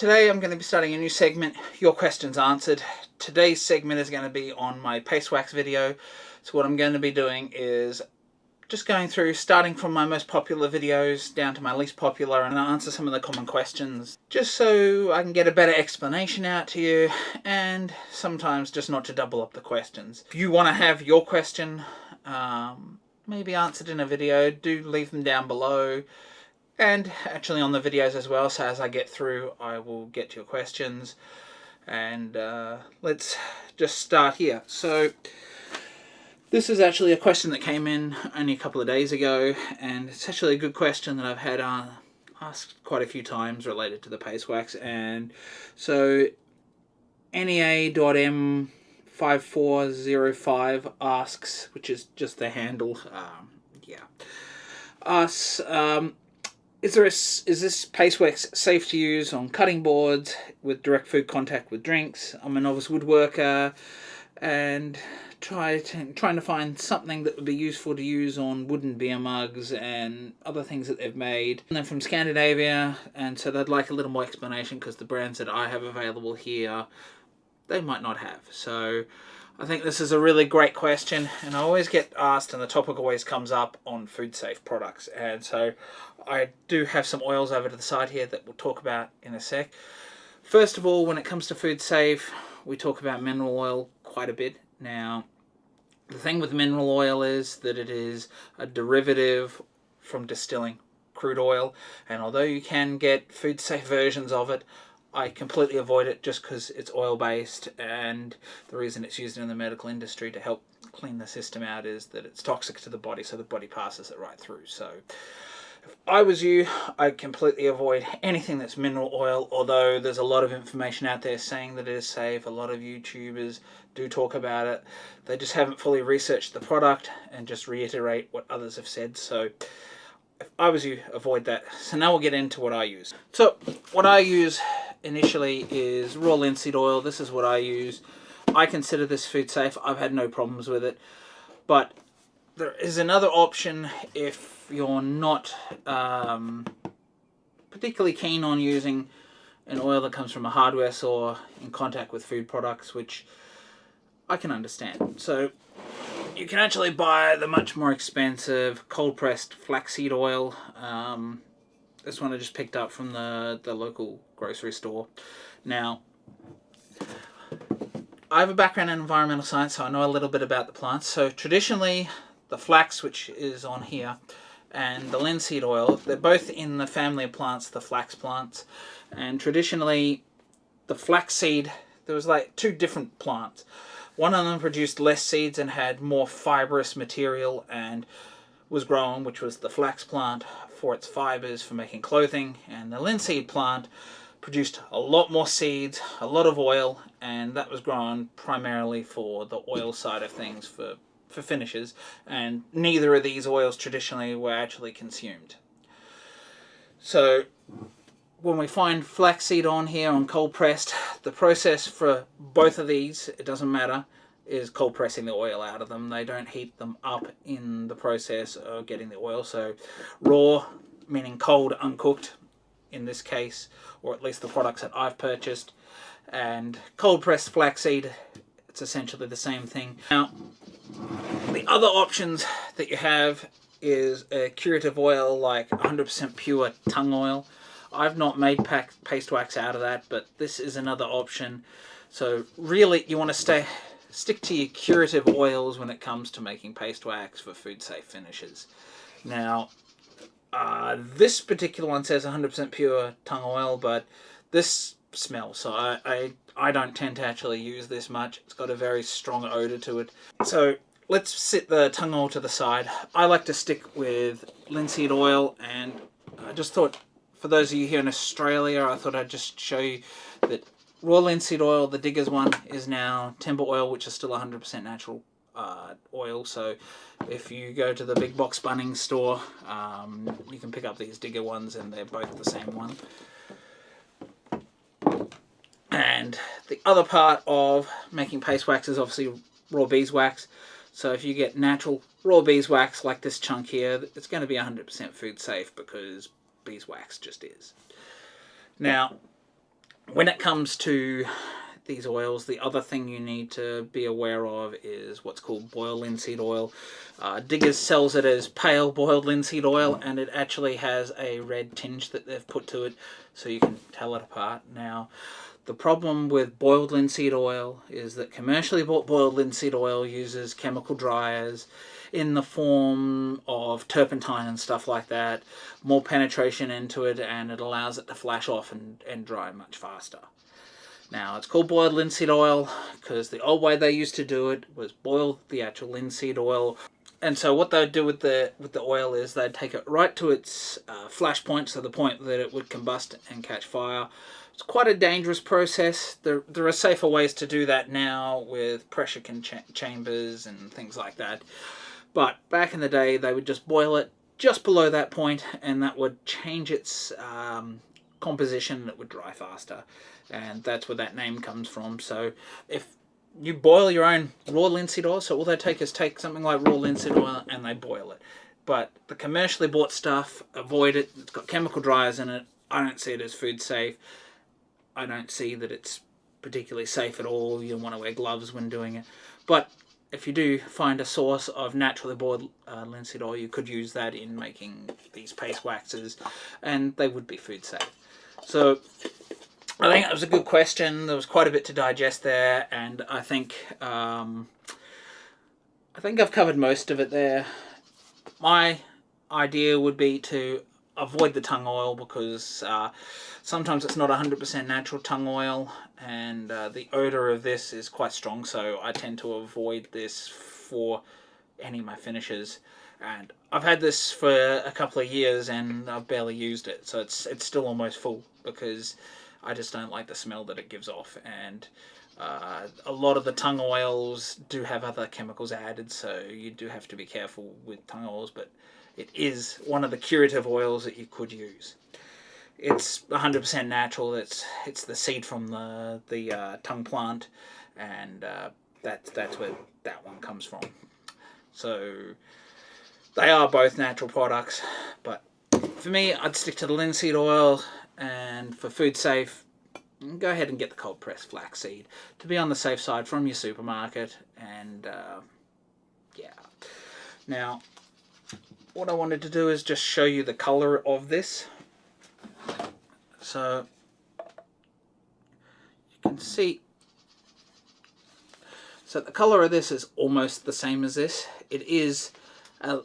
Today I'm going to be starting a new segment, Your Questions Answered. Today's segment is going to be on my paste wax video. So what I'm going to be doing is just going through, starting from my most popular videos down to my least popular, and I'll answer some of the common questions, just so I can get a better explanation out to you, and sometimes just not to double up the questions. If you want to have your question maybe answered in a video, do leave them down below. And actually on the videos as well, so as I get through I will get to your questions. And let's just start here. So this is actually a question that came in only a couple of days ago, and it's actually a good question that I've had asked quite a few times related to the paste wax. And so NEA.M5405 asks, which is just the handle, asks, is this paste wax safe to use on cutting boards with direct food contact with drinks? I'm a novice woodworker and trying to find something that would be useful to use on wooden beer mugs and other things that they've made. And they're from Scandinavia, and so they'd like a little more explanation because the brands that I have available here, they might not have. So I think this is a really great question, and I always get asked, and the topic always comes up on food safe products. And so I do have some oils over to the side here that we'll talk about in a sec. First of all, when it comes to food safe, we talk about mineral oil quite a bit. Now, the thing with mineral oil is that it is a derivative from distilling crude oil, and although you can get food safe versions of it, I completely avoid it just because it's oil-based, and the reason it's used in the medical industry to help clean the system out is that it's toxic to the body, so the body passes it right through. So if I was you, I'd completely avoid anything that's mineral oil, although there's a lot of information out there saying that it is safe. A lot of YouTubers do talk about it. They just haven't fully researched the product and just reiterate what others have said. So if I was you, avoid that. So now we'll get into what I use. So what I use initially is raw linseed oil. This is what I use. I consider this food safe. I've had no problems with it. But there is another option if you're not particularly keen on using an oil that comes from a hardware store in contact with food products, which I can understand. So you can actually buy the much more expensive cold pressed flaxseed oil. This one I just picked up from the local grocery store. Now, I have a background in environmental science, so I know a little bit about the plants. So traditionally, the flax, which is on here, and the linseed oil, they're both in the family of plants, the flax plants. And traditionally, the flaxseed, there was like two different plants. One of them produced less seeds and had more fibrous material and was grown, which was the flax plant, for its fibers for making clothing. And the linseed plant produced a lot more seeds, a lot of oil, and that was grown primarily for the oil side of things, for finishes. And neither of these oils traditionally were actually consumed. So when we find flaxseed on here on cold pressed, the process for both of these, it doesn't matter, is cold pressing the oil out of them. They don't heat them up in the process of getting the oil. So raw, meaning cold, uncooked in this case, or at least the products that I've purchased, and cold pressed flaxseed, it's essentially the same thing. Now, the other options that you have is a curative oil like 100% pure tung oil. I've not made paste wax out of that, but this is another option. So really you want to stick to your curative oils when it comes to making paste wax for food safe finishes. Now, this particular one says 100% pure tung oil, but this smells, so I don't tend to actually use this much. It's got a very strong odor to it. So let's sit the tung oil to the side. I like to stick with linseed oil, and I just thought, for those of you here in Australia, I thought I'd just show you that raw linseed oil, the Diggers one, is now timber oil, which is still 100% natural oil. So if you go to the big box Bunnings store, you can pick up these Digger ones, and they're both the same one. And the other part of making paste wax is obviously raw beeswax. So if you get natural raw beeswax like this chunk here, it's going to be 100% food safe because beeswax just is. Now, When it comes to these oils, the other thing you need to be aware of is what's called boiled linseed oil. Diggers sells it as pale boiled linseed oil, and it actually has a red tinge that they've put to it, so you can tell it apart. Now, the problem with boiled linseed oil is that commercially bought boiled linseed oil uses chemical dryers in the form of turpentine and stuff like that, more penetration into it, and it allows it to flash off and dry much faster. Now, it's called boiled linseed oil because the old way they used to do it was boil the actual linseed oil. And so what they'd do with the oil is they'd take it right to its flash point, so the point that it would combust and catch fire. It's quite a dangerous process. There are safer ways to do that now with pressure chambers and things like that. But back in the day, they would just boil it just below that point, and that would change its composition, and it would dry faster. And that's where that name comes from. So if you boil your own raw linseed oil, so all they take is take something like raw linseed oil and they boil it. But the commercially bought stuff, avoid it. It's got chemical dryers in it. I don't see it as food safe. I don't see that it's particularly safe at all. You'll want to wear gloves when doing it. But if you do find a source of naturally boiled linseed oil, you could use that in making these paste waxes, and they would be food safe. So I think that was a good question. There was quite a bit to digest there, and I think I've covered most of it there. My idea would be to avoid the tung oil because sometimes it's not 100% natural tung oil, and the odor of this is quite strong, so I tend to avoid this for any of my finishes. And I've had this for a couple of years and I've barely used it, so it's still almost full because I just don't like the smell that it gives off. And a lot of the tung oils do have other chemicals added, so you do have to be careful with tung oils, but it is one of the curative oils that you could use. It's 100% natural. It's the seed from the tung plant, and that's where that one comes from. So they are both natural products, but for me, I'd stick to the linseed oil, and for food safe, go ahead and get the cold pressed flaxseed to be on the safe side from your supermarket. And yeah. Now, what I wanted to do is just show you the color of this. So you can see, so the color of this is almost the same as this. It is a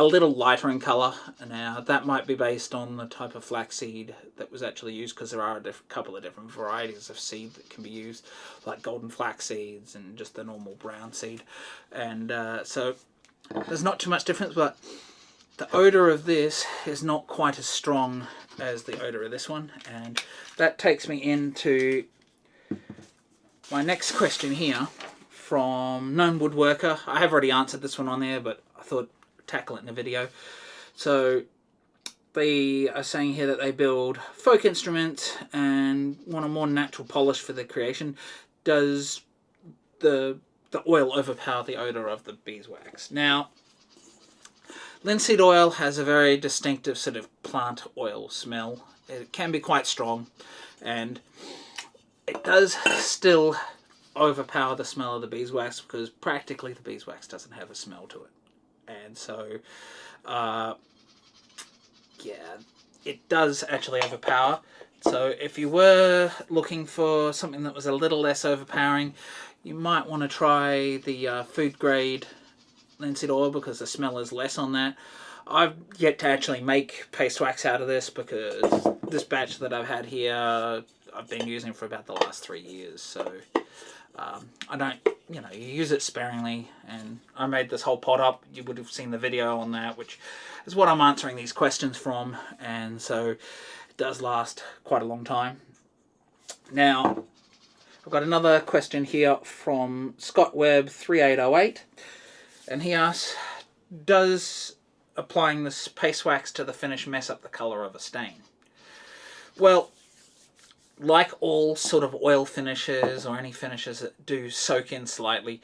little lighter in color. Now that might be based on the type of flaxseed that was actually used, because there are a couple of different varieties of seed that can be used, like golden flax seeds and just the normal brown seed. And so there's not too much difference, but the odor of this is not quite as strong as the odor of this one. And that takes me into my next question here from Known Woodworker. I have already answered this one on there, but I thought I'd tackle it in a video. So they are saying here that they build folk instruments and want a more natural polish for their creation. Does the oil overpower the odor of the beeswax? Now, linseed oil has a very distinctive sort of plant oil smell. It can be quite strong, and it does still overpower the smell of the beeswax, because practically the beeswax doesn't have a smell to it. And so yeah, it does actually overpower. So if you were looking for something that was a little less overpowering, you might want to try the food grade linseed oil, because the smell is less on that. I've yet to actually make paste wax out of this, because this batch that I've had here I've been using for about the last 3 years. So I don't, you use it sparingly, and I made this whole pot up. You would have seen the video on that, which is what I'm answering these questions from, and so it does last quite a long time. Now, I've got another question here from Scott Webb 3808, and he asks, does applying this paste wax to the finish mess up the colour of a stain? Well, like all sort of oil finishes or any finishes that do soak in slightly,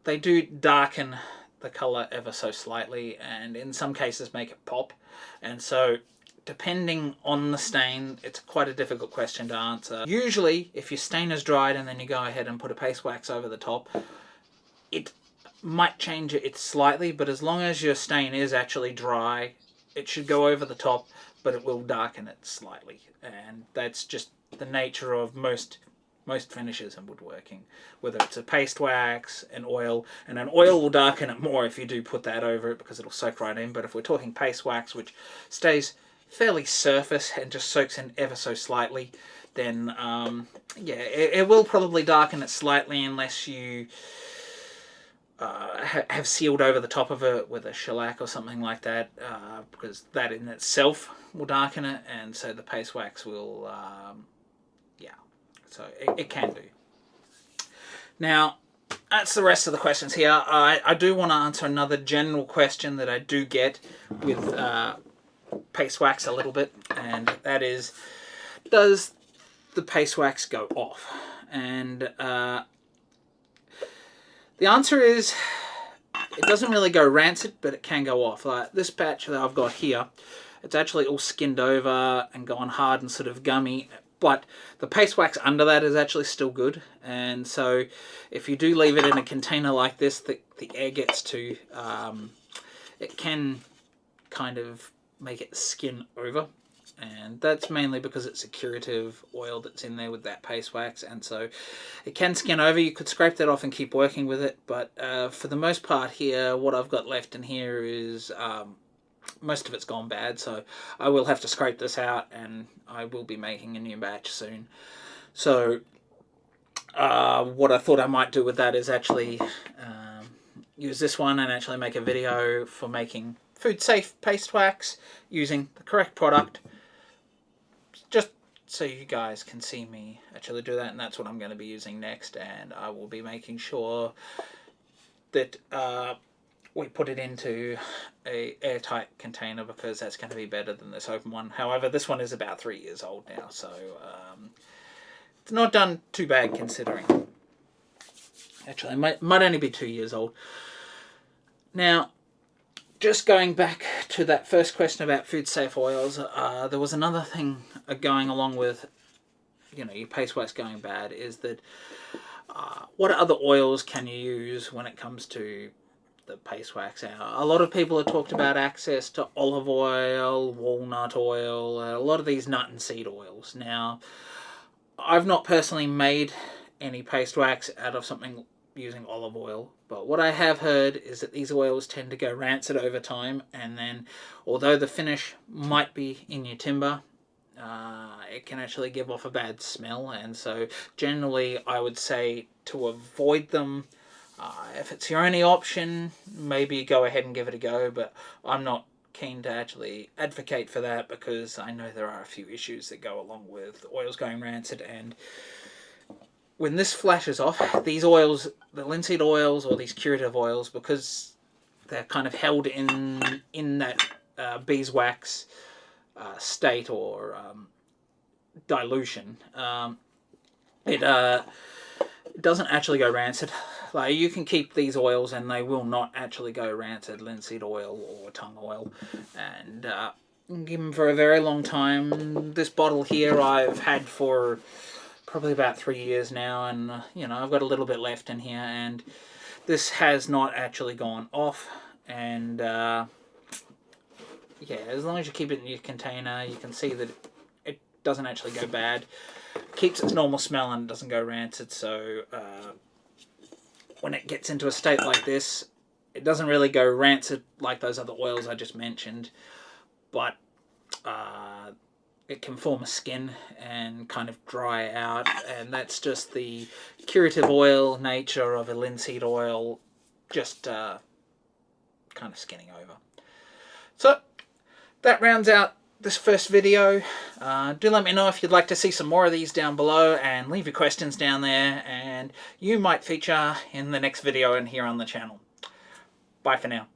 they do darken the colour ever so slightly, and in some cases make it pop. And so depending on the stain, it's quite a difficult question to answer. Usually, if your stain is dried and then you go ahead and put a paste wax over the top, it might change it slightly, but as long as your stain is actually dry, it should go over the top, but it will darken it slightly. And that's just the nature of most finishes in woodworking, whether it's a paste wax, an oil, and an oil will darken it more if you do put that over it because it'll soak right in. But if we're talking paste wax, which stays fairly surface and just soaks in ever so slightly, then yeah, it will probably darken it slightly unless you have sealed over the top of it with a shellac or something like that, because that in itself will darken it, and so the paste wax will yeah, so it can do. Now, that's the rest of the questions here. I do want to answer another general question that I do get with paste wax a little bit, and that is, does the paste wax go off? And the answer is, it doesn't really go rancid, but it can go off. Like this batch that I've got here, it's actually all skinned over and gone hard and sort of gummy, but the paste wax under that is actually still good. And so if you do leave it in a container like this that the air gets to, it can kind of make it skin over. And that's mainly because it's a curative oil that's in there with that paste wax, and so it can skin over. You could scrape that off and keep working with it, but for the most part here, what I've got left in here is most of it's gone bad, so I will have to scrape this out, and I will be making a new batch soon. So what I thought I might do with that is actually use this one and actually make a video for making food safe paste wax using the correct product, just so you guys can see me actually do that. And that's what I'm going to be using next, and I will be making sure that we put it into a airtight container, because that's going to be better than this open one. However, this one is about 3 years old now, so it's not done too bad considering. Actually, it might only be 2 years old. Now, just going back to that first question about food safe oils, there was another thing going along with, you know, your paste wax going bad, is that what other oils can you use when it comes to the paste wax out? A lot of people have talked about access to olive oil, walnut oil, a lot of these nut and seed oils. Now, I've not personally made any paste wax out of something using olive oil, but what I have heard is that these oils tend to go rancid over time, and then although the finish might be in your timber, it can actually give off a bad smell. And so generally I would say to avoid them. If it's your only option, maybe go ahead and give it a go, but I'm not keen to actually advocate for that, because I know there are a few issues that go along with oils going rancid. And when this flashes off, these oils, the linseed oils or these curative oils, because they're kind of held in that beeswax state or dilution, it doesn't actually go rancid. Like, you can keep these oils and they will not actually go rancid, linseed oil or tung oil, and keep them for a very long time. This bottle here I've had for probably about 3 years now, and you know, I've got a little bit left in here, and this has not actually gone off. And yeah, as long as you keep it in your container, you can see that it doesn't actually go bad. It keeps its normal smell and it doesn't go rancid. So when it gets into a state like this, it doesn't really go rancid like those other oils I just mentioned, but it can form a skin and kind of dry out, and that's just the curative oil nature of a linseed oil, just kind of skinning over. So that rounds out this first video. Do let me know if you'd like to see some more of these down below, and leave your questions down there, and you might feature in the next video and here on the channel. Bye for now.